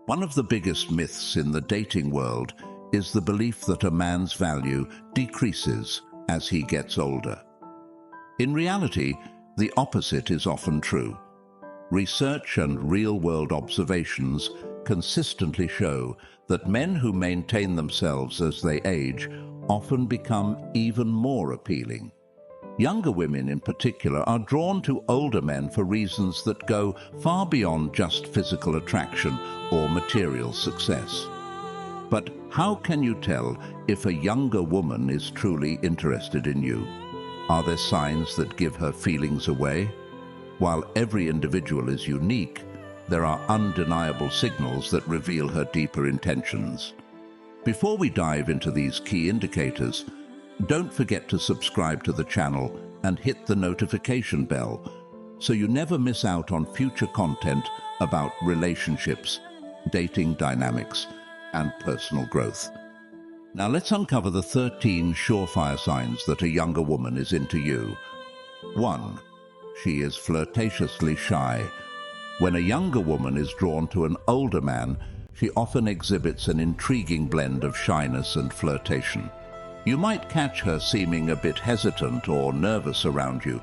One of the biggest myths in the dating world is the belief that a man's value decreases as he gets older. In reality, the opposite is often true. Research and real-world observations consistently show that men who maintain themselves as they age often become even more appealing. Younger women in particular are drawn to older men for reasons that go far beyond just physical attraction or material success. But how can you tell if a younger woman is truly interested in you? Are there signs that give her feelings away? While every individual is unique, there are undeniable signals that reveal her deeper intentions. Before we dive into these key indicators, don't forget to subscribe to the channel and hit the notification bell so you never miss out on future content about relationships, dating dynamics, and personal growth. Now let's uncover the 13 surefire signs that a younger woman is into you. 1. She is flirtatiously shy. When a younger woman is drawn to an older man, she often exhibits an intriguing blend of shyness and flirtation. You might catch her seeming a bit hesitant or nervous around you,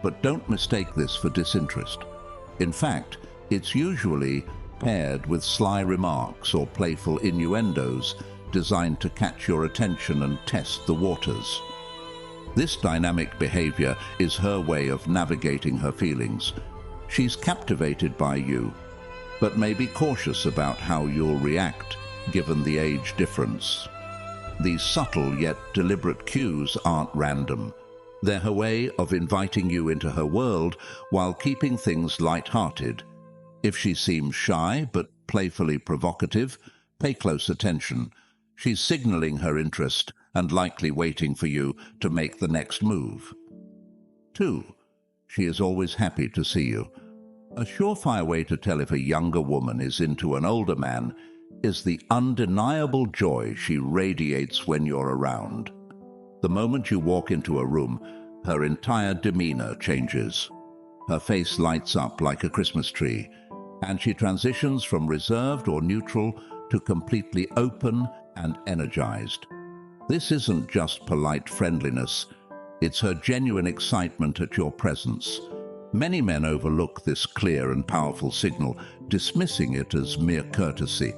but don't mistake this for disinterest. In fact, it's usually paired with sly remarks or playful innuendos designed to catch your attention and test the waters. This dynamic behavior is her way of navigating her feelings. She's captivated by you, but may be cautious about how you'll react given the age difference. These subtle yet deliberate cues aren't random. They're her way of inviting you into her world while keeping things light-hearted. If she seems shy but playfully provocative, pay close attention. She's signaling her interest and likely waiting for you to make the next move. 2. She is always happy to see you. A surefire way to tell if a younger woman is into an older man is the undeniable joy she radiates when you're around. The moment you walk into a room, her entire demeanor changes. Her face lights up like a Christmas tree, and she transitions from reserved or neutral to completely open and energized. This isn't just polite friendliness, it's her genuine excitement at your presence. Many men overlook this clear and powerful signal, dismissing it as mere courtesy.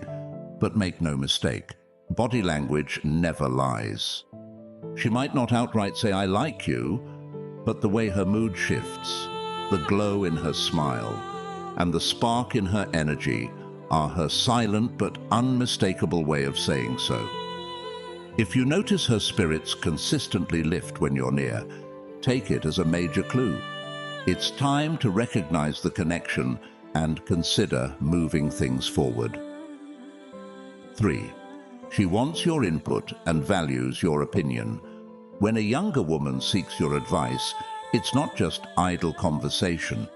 But make no mistake, body language never lies. She might not outright say, "I like you," but the way her mood shifts, the glow in her smile, and the spark in her energy are her silent but unmistakable way of saying so. If you notice her spirits consistently lift when you're near, take it as a major clue. It's time to recognize the connection and consider moving things forward. 3. She wants your input and values your opinion. When a younger woman seeks your advice, it's not just idle conversation.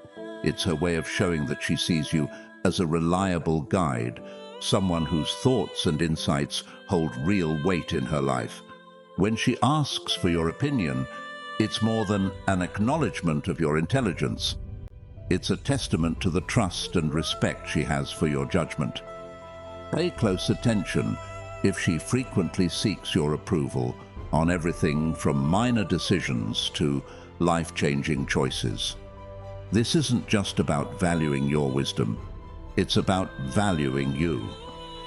It's her way of showing that she sees you as a reliable guide, someone whose thoughts and insights hold real weight in her life. When she asks for your opinion, it's more than an acknowledgement of your intelligence. It's a testament to the trust and respect she has for your judgment. Pay close attention if she frequently seeks your approval on everything from minor decisions to life-changing choices. This isn't just about valuing your wisdom, it's about valuing you.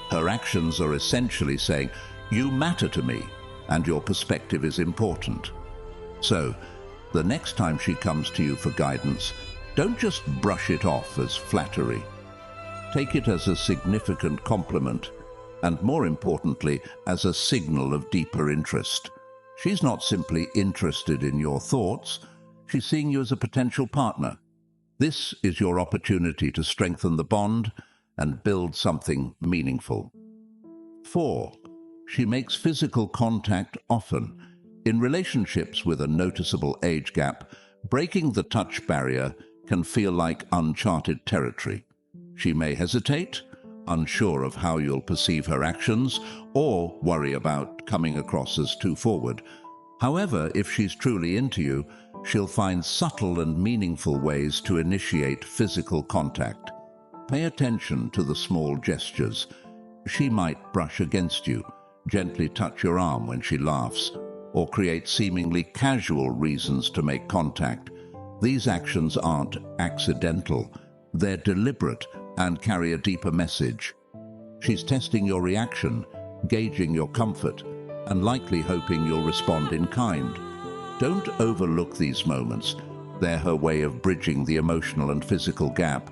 Her actions are essentially saying, "You matter to me, and your perspective is important." So, the next time she comes to you for guidance, don't just brush it off as flattery. Take it as a significant compliment, and more importantly, as a signal of deeper interest. She's not simply interested in your thoughts, she's seeing you as a potential partner. This is your opportunity to strengthen the bond and build something meaningful. 4. She makes physical contact often. In relationships with a noticeable age gap, breaking the touch barrier can feel like uncharted territory. She may hesitate, unsure of how you'll perceive her actions, or worry about coming across as too forward. However, if she's truly into you, she'll find subtle and meaningful ways to initiate physical contact. Pay attention to the small gestures. She might brush against you, gently touch your arm when she laughs, or create seemingly casual reasons to make contact. These actions aren't accidental. They're deliberate and carry a deeper message. She's testing your reaction, gauging your comfort, and likely hoping you'll respond in kind. Don't overlook these moments. They're her way of bridging the emotional and physical gap,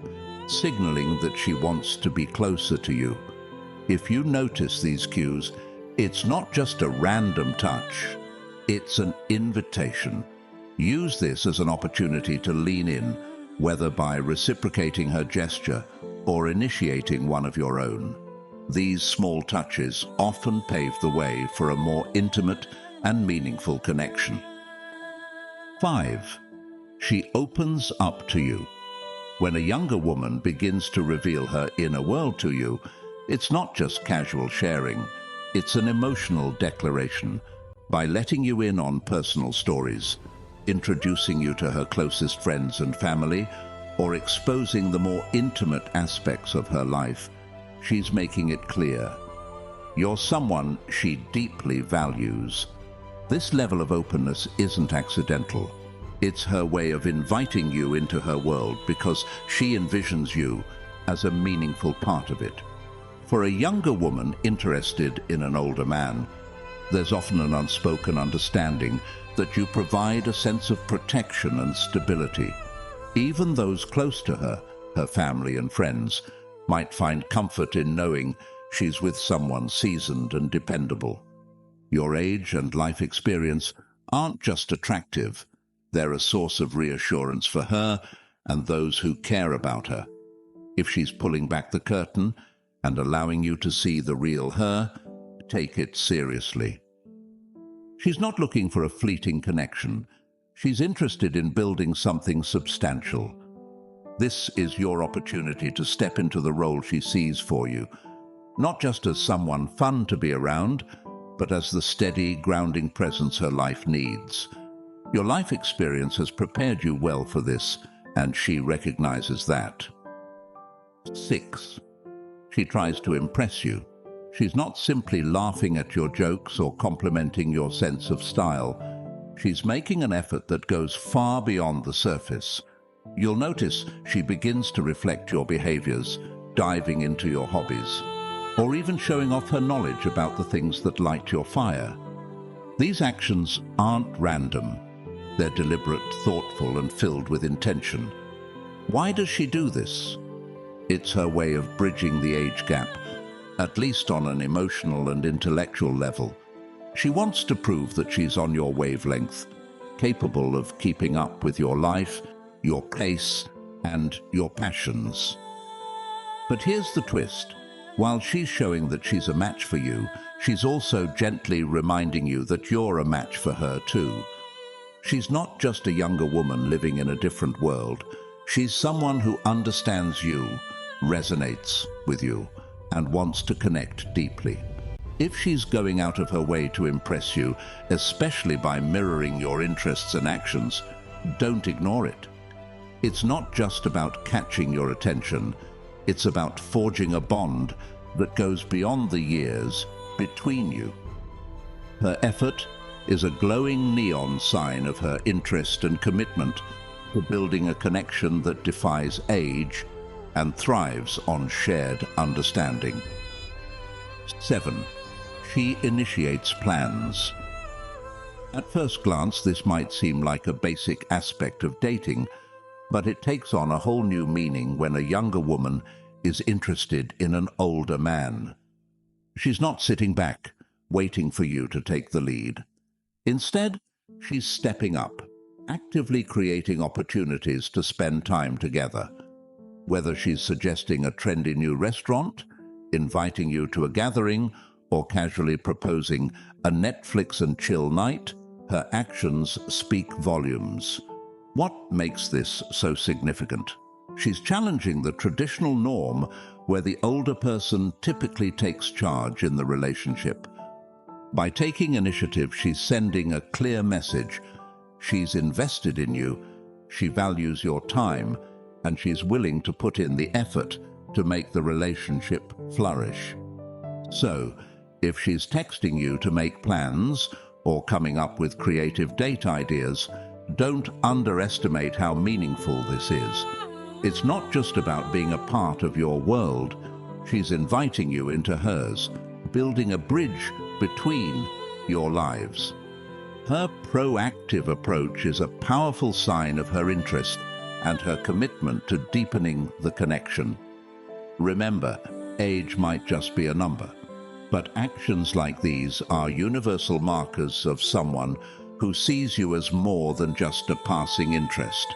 signaling that she wants to be closer to you. If you notice these cues, it's not just a random touch, it's an invitation. Use this as an opportunity to lean in, whether by reciprocating her gesture or initiating one of your own. These small touches often pave the way for a more intimate and meaningful connection. 5. She opens up to you. When a younger woman begins to reveal her inner world to you, it's not just casual sharing, it's an emotional declaration. By letting you in on personal stories, introducing you to her closest friends and family, or exposing the more intimate aspects of her life, she's making it clear you're someone she deeply values. This level of openness isn't accidental. It's her way of inviting you into her world because she envisions you as a meaningful part of it. For a younger woman interested in an older man, there's often an unspoken understanding that you provide a sense of protection and stability. Even those close to her, her family and friends, might find comfort in knowing she's with someone seasoned and dependable. Your age and life experience aren't just attractive, they're a source of reassurance for her and those who care about her. If she's pulling back the curtain and allowing you to see the real her, take it seriously. She's not looking for a fleeting connection. She's interested in building something substantial. This is your opportunity to step into the role she sees for you, not just as someone fun to be around, but as the steady, grounding presence her life needs. Your life experience has prepared you well for this, and she recognizes that. 6. She tries to impress you. She's not simply laughing at your jokes or complimenting your sense of style. She's making an effort that goes far beyond the surface. You'll notice she begins to reflect your behaviors, diving into your hobbies, or even showing off her knowledge about the things that light your fire. These actions aren't random. They're deliberate, thoughtful, and filled with intention. Why does she do this? It's her way of bridging the age gap, at least on an emotional and intellectual level. She wants to prove that she's on your wavelength, capable of keeping up with your life, your pace, and your passions. But here's the twist. While she's showing that she's a match for you, she's also gently reminding you that you're a match for her too. She's not just a younger woman living in a different world. She's someone who understands you, resonates with you, and wants to connect deeply. If she's going out of her way to impress you, especially by mirroring your interests and actions, don't ignore it. It's not just about catching your attention, it's about forging a bond that goes beyond the years between you. Her effort is a glowing neon sign of her interest and commitment to building a connection that defies age and thrives on shared understanding. 7. She initiates plans. At first glance, this might seem like a basic aspect of dating, but it takes on a whole new meaning when a younger woman is interested in an older man. She's not sitting back, waiting for you to take the lead. Instead, she's stepping up, actively creating opportunities to spend time together. Whether she's suggesting a trendy new restaurant, inviting you to a gathering, or casually proposing a Netflix and chill night, her actions speak volumes. What makes this so significant? She's challenging the traditional norm where the older person typically takes charge in the relationship. By taking initiative, she's sending a clear message. She's invested in you, she values your time, and she's willing to put in the effort to make the relationship flourish. So, if she's texting you to make plans or coming up with creative date ideas, don't underestimate how meaningful this is. It's not just about being a part of your world. She's inviting you into hers, building a bridge between your lives. Her proactive approach is a powerful sign of her interest and her commitment to deepening the connection. Remember, age might just be a number, but actions like these are universal markers of someone who sees you as more than just a passing interest.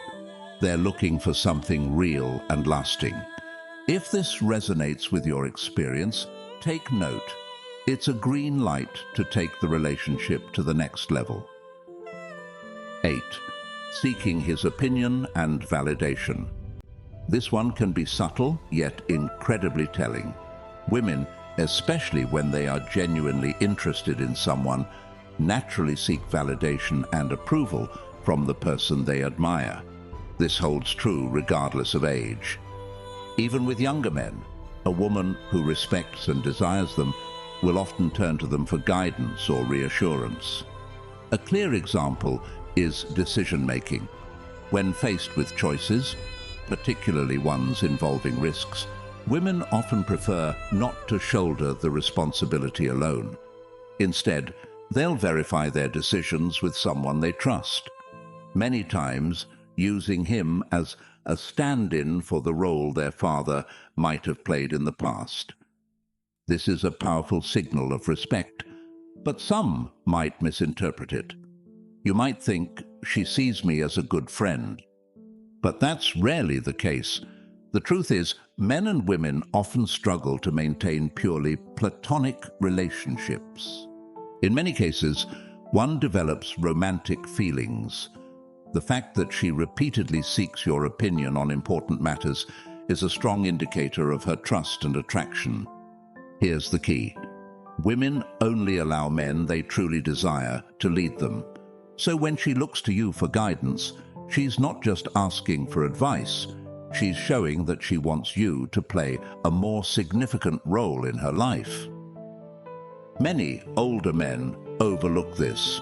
They're looking for something real and lasting. If this resonates with your experience, take note. It's a green light to take the relationship to the next level. 8. Seeking his opinion and validation. This one can be subtle, yet incredibly telling. Women, especially when they are genuinely interested in someone, naturally seek validation and approval from the person they admire. This holds true regardless of age. Even with younger men, a woman who respects and desires them will often turn to them for guidance or reassurance. A clear example is decision-making. When faced with choices, particularly ones involving risks, women often prefer not to shoulder the responsibility alone. Instead, they'll verify their decisions with someone they trust, many times using him as a stand-in for the role their father might have played in the past. This is a powerful signal of respect, but some might misinterpret it. You might think, she sees me as a good friend. But that's rarely the case. The truth is, men and women often struggle to maintain purely platonic relationships. In many cases, one develops romantic feelings. The fact that she repeatedly seeks your opinion on important matters is a strong indicator of her trust and attraction. Here's the key. Women only allow men they truly desire to lead them. So when she looks to you for guidance, she's not just asking for advice, she's showing that she wants you to play a more significant role in her life. Many older men overlook this,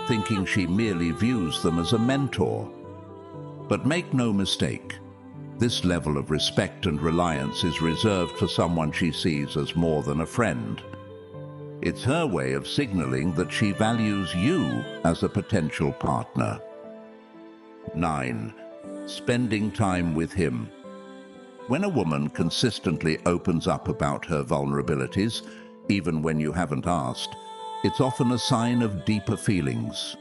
thinking she merely views them as a mentor. But make no mistake, this level of respect and reliance is reserved for someone she sees as more than a friend. It's her way of signaling that she values you as a potential partner. 9. Spending time with him. When a woman consistently opens up about her vulnerabilities, even when you haven't asked, it's often a sign of deeper feelings.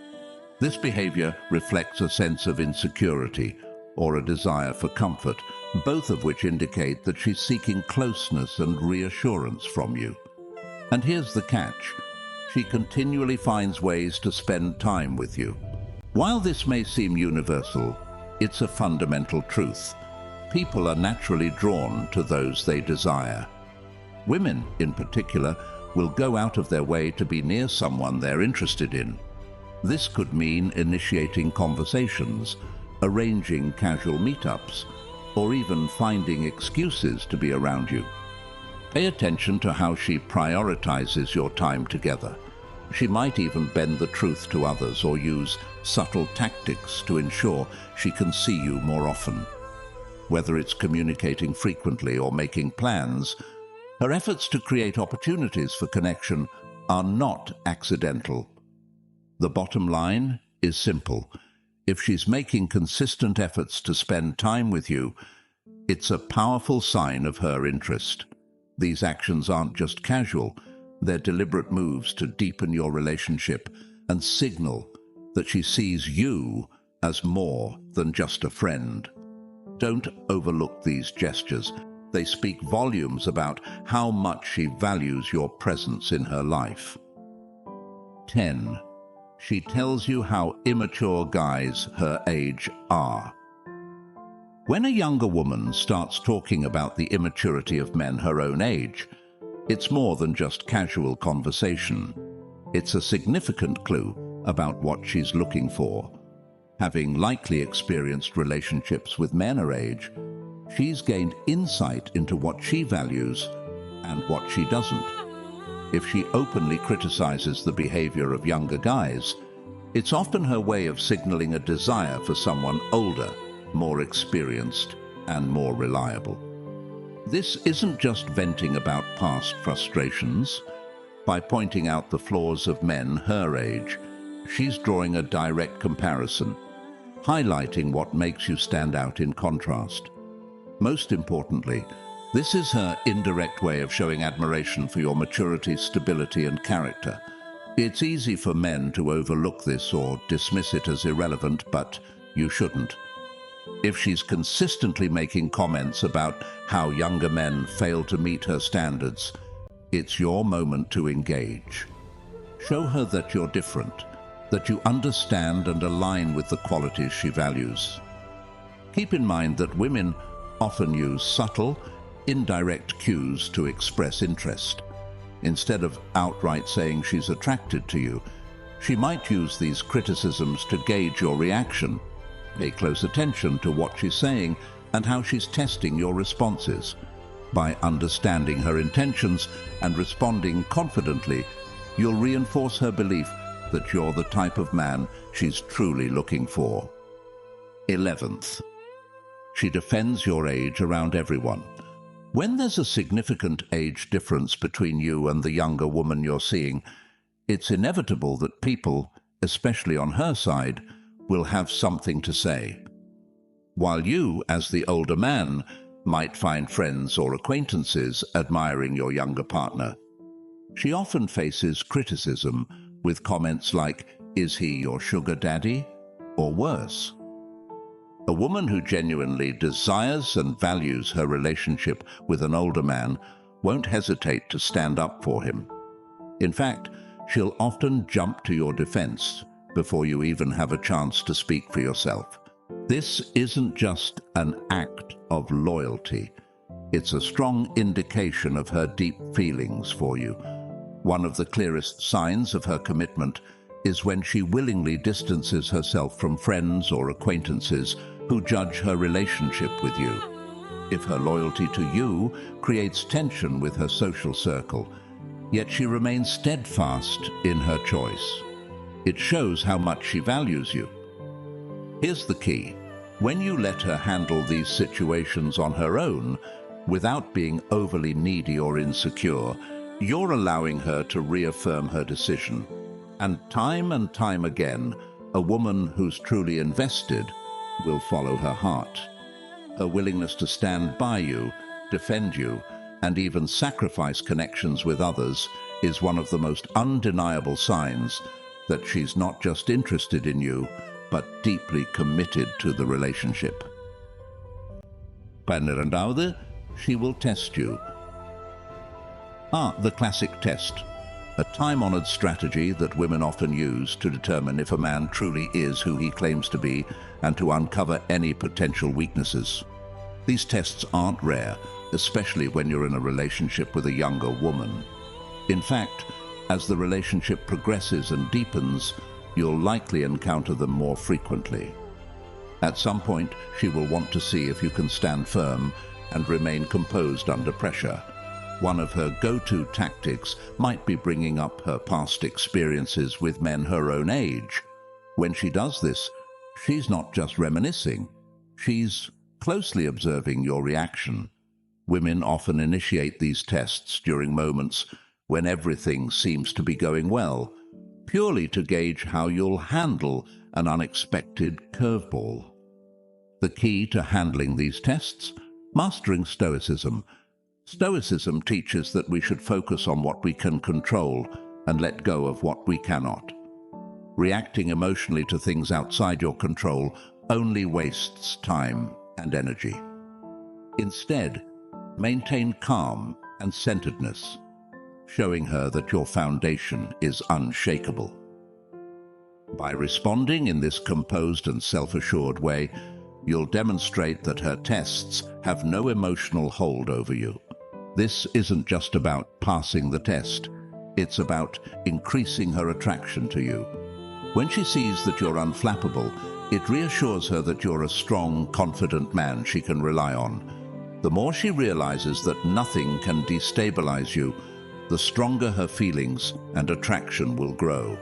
This behavior reflects a sense of insecurity or a desire for comfort, both of which indicate that she's seeking closeness and reassurance from you. And here's the catch. She continually finds ways to spend time with you. While this may seem universal, it's a fundamental truth. People are naturally drawn to those they desire. Women, in particular, will go out of their way to be near someone they're interested in. This could mean initiating conversations, arranging casual meetups, or even finding excuses to be around you. Pay attention to how she prioritizes your time together. She might even bend the truth to others or use subtle tactics to ensure she can see you more often. Whether it's communicating frequently or making plans, her efforts to create opportunities for connection are not accidental. The bottom line is simple. If she's making consistent efforts to spend time with you, it's a powerful sign of her interest. These actions aren't just casual, they're deliberate moves to deepen your relationship and signal that she sees you as more than just a friend. Don't overlook these gestures. They speak volumes about how much she values your presence in her life. 10. She tells you how immature guys her age are. When a younger woman starts talking about the immaturity of men her own age, it's more than just casual conversation. It's a significant clue about what she's looking for. Having likely experienced relationships with men her age, She's gained insight into what she values and what she doesn't. If she openly criticizes the behavior of younger guys, it's often her way of signaling a desire for someone older, more experienced, and more reliable. This isn't just venting about past frustrations. By pointing out the flaws of men her age, she's drawing a direct comparison, highlighting what makes you stand out in contrast. Most importantly, this is her indirect way of showing admiration for your maturity, stability, and character. It's easy for men to overlook this or dismiss it as irrelevant, but you shouldn't. If she's consistently making comments about how younger men fail to meet her standards, it's your moment to engage. Show her that you're different, that you understand and align with the qualities she values. Keep in mind that women often use subtle, indirect cues to express interest. Instead of outright saying she's attracted to you, she might use these criticisms to gauge your reaction. Pay close attention to what she's saying and how she's testing your responses. By understanding her intentions and responding confidently, you'll reinforce her belief that you're the type of man she's truly looking for. 11th, she defends your age around everyone. When there's a significant age difference between you and the younger woman you're seeing, it's inevitable that people, especially on her side, will have something to say. While you, as the older man, might find friends or acquaintances admiring your younger partner, she often faces criticism with comments like, "Is he your sugar daddy?" or worse. A woman who genuinely desires and values her relationship with an older man won't hesitate to stand up for him. In fact, she'll often jump to your defense before you even have a chance to speak for yourself. This isn't just an act of loyalty. It's a strong indication of her deep feelings for you. One of the clearest signs of her commitment is when she willingly distances herself from friends or acquaintances who judge her relationship with you. If her loyalty to you creates tension with her social circle, yet she remains steadfast in her choice, it shows how much she values you. Here's the key. When you let her handle these situations on her own, without being overly needy or insecure, you're allowing her to reaffirm her decision. And time again, a woman who's truly invested will follow her heart. Her willingness to stand by you, defend you, and even sacrifice connections with others is one of the most undeniable signs that she's not just interested in you, but deeply committed to the relationship. 12, she will test you. The classic test. A time-honored strategy that women often use to determine if a man truly is who he claims to be and to uncover any potential weaknesses. These tests aren't rare, especially when you're in a relationship with a younger woman. In fact, as the relationship progresses and deepens, you'll likely encounter them more frequently. At some point, she will want to see if you can stand firm and remain composed under pressure. One of her go-to tactics might be bringing up her past experiences with men her own age. When she does this, she's not just reminiscing, she's closely observing your reaction. Women often initiate these tests during moments when everything seems to be going well, purely to gauge how you'll handle an unexpected curveball. The key to handling these tests? Mastering Stoicism. Stoicism teaches that we should focus on what we can control and let go of what we cannot. Reacting emotionally to things outside your control only wastes time and energy. Instead, maintain calm and centeredness, showing her that your foundation is unshakable. By responding in this composed and self-assured way, you'll demonstrate that her tests have no emotional hold over you. This isn't just about passing the test, it's about increasing her attraction to you. When she sees that you're unflappable, it reassures her that you're a strong, confident man she can rely on. The more she realizes that nothing can destabilize you, the stronger her feelings and attraction will grow.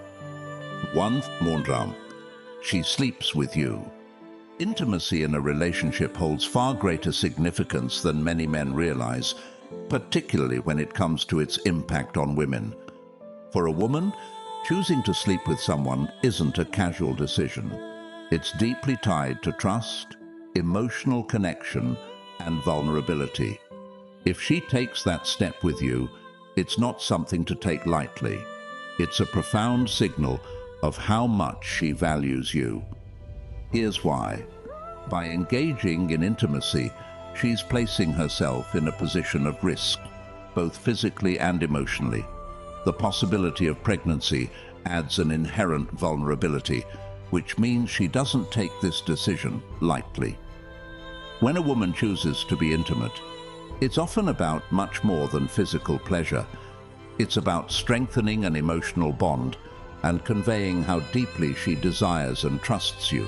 1. Morndram. She sleeps with you. Intimacy in a relationship holds far greater significance than many men realize, particularly when it comes to its impact on women. For a woman, choosing to sleep with someone isn't a casual decision. It's deeply tied to trust, emotional connection, and vulnerability. If she takes that step with you, it's not something to take lightly. It's a profound signal of how much she values you. Here's why. By engaging in intimacy, she's placing herself in a position of risk, both physically and emotionally. The possibility of pregnancy adds an inherent vulnerability, which means she doesn't take this decision lightly. When a woman chooses to be intimate, it's often about much more than physical pleasure. It's about strengthening an emotional bond and conveying how deeply she desires and trusts you.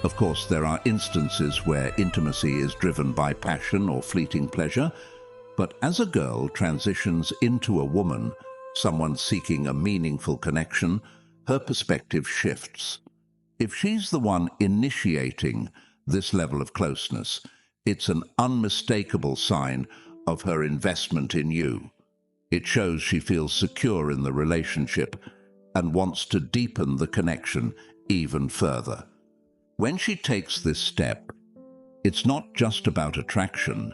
Of course, there are instances where intimacy is driven by passion or fleeting pleasure, but as a girl transitions into a woman, someone seeking a meaningful connection, her perspective shifts. If she's the one initiating this level of closeness, it's an unmistakable sign of her investment in you. It shows she feels secure in the relationship and wants to deepen the connection even further. When she takes this step, it's not just about attraction.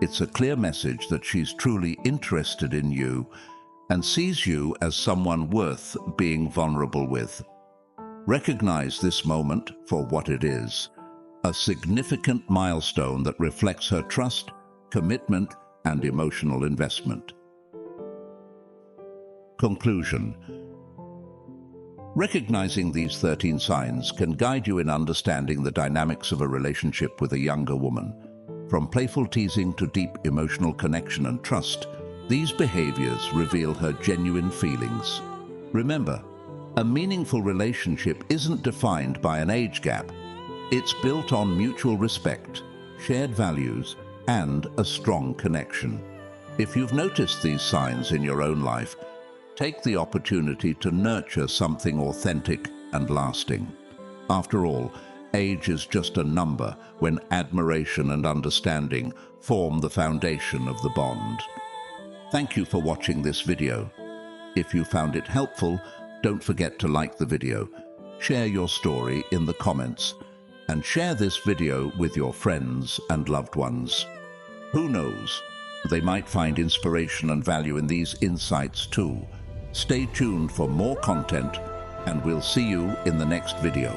It's a clear message that she's truly interested in you and sees you as someone worth being vulnerable with. Recognize this moment for what it is, a significant milestone that reflects her trust, commitment, and emotional investment. Conclusion. Recognizing these 13 signs can guide you in understanding the dynamics of a relationship with a younger woman. From playful teasing to deep emotional connection and trust, these behaviors reveal her genuine feelings. Remember, a meaningful relationship isn't defined by an age gap. It's built on mutual respect, shared values, and a strong connection. If you've noticed these signs in your own life, take the opportunity to nurture something authentic and lasting. After all, age is just a number when admiration and understanding form the foundation of the bond. Thank you for watching this video. If you found it helpful, don't forget to like the video, share your story in the comments, and share this video with your friends and loved ones. Who knows? They might find inspiration and value in these insights too. Stay tuned for more content, and we'll see you in the next video.